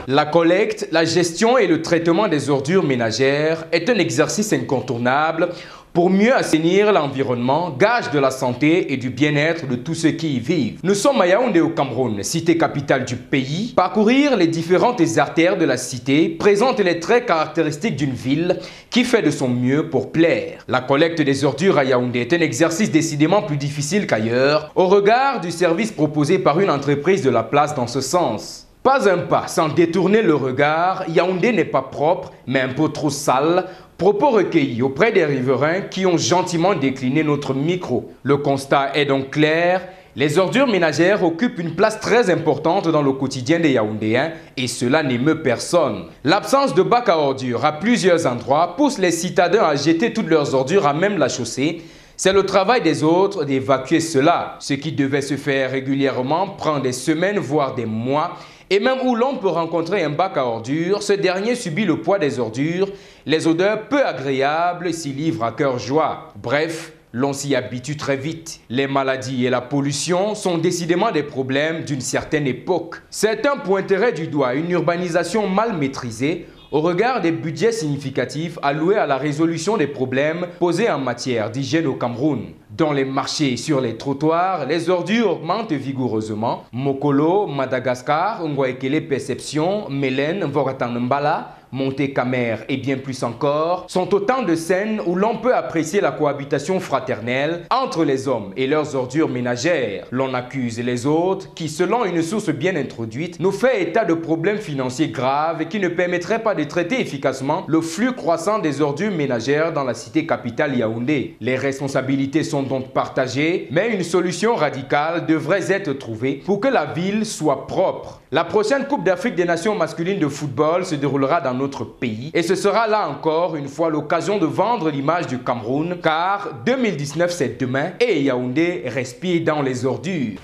La collecte, la gestion et le traitement des ordures ménagères est un exercice incontournable pour mieux assainir l'environnement, gage de la santé et du bien-être de tous ceux qui y vivent. Nous sommes à Yaoundé au Cameroun, cité capitale du pays. Parcourir les différentes artères de la cité présente les traits caractéristiques d'une ville qui fait de son mieux pour plaire. La collecte des ordures à Yaoundé est un exercice décidément plus difficile qu'ailleurs, au regard du service proposé par une entreprise de la place dans ce sens. Pas un pas sans détourner le regard, Yaoundé n'est pas propre, mais un peu trop sale. Propos recueillis auprès des riverains qui ont gentiment décliné notre micro. Le constat est donc clair, les ordures ménagères occupent une place très importante dans le quotidien des Yaoundéens et cela n'émeut personne. L'absence de bac à ordures à plusieurs endroits pousse les citadins à jeter toutes leurs ordures à même la chaussée. C'est le travail des autres d'évacuer cela. Ce qui devait se faire régulièrement prend des semaines voire des mois. Et même où l'on peut rencontrer un bac à ordures, ce dernier subit le poids des ordures, les odeurs peu agréables s'y livrent à cœur joie. Bref, l'on s'y habitue très vite. Les maladies et la pollution sont décidément des problèmes d'une certaine époque. Certains pointeraient du doigt une urbanisation mal maîtrisée au regard des budgets significatifs alloués à la résolution des problèmes posés en matière d'hygiène au Cameroun. Dans les marchés et sur les trottoirs, les ordures augmentent vigoureusement. Mokolo, Madagascar, Ngwaekele Perception, Mélène, Voratanmbala, Monté-Camer et bien plus encore sont autant de scènes où l'on peut apprécier la cohabitation fraternelle entre les hommes et leurs ordures ménagères. L'on accuse les autres qui, selon une source bien introduite, nous fait état de problèmes financiers graves qui ne permettraient pas de traiter efficacement le flux croissant des ordures ménagères dans la cité capitale Yaoundé. Les responsabilités sont donc partagées, mais une solution radicale devrait être trouvée pour que la ville soit propre. La prochaine Coupe d'Afrique des Nations masculines de football se déroulera dans notre pays et ce sera là encore une fois l'occasion de vendre l'image du Cameroun car 2019 c'est demain et Yaoundé respire dans les ordures.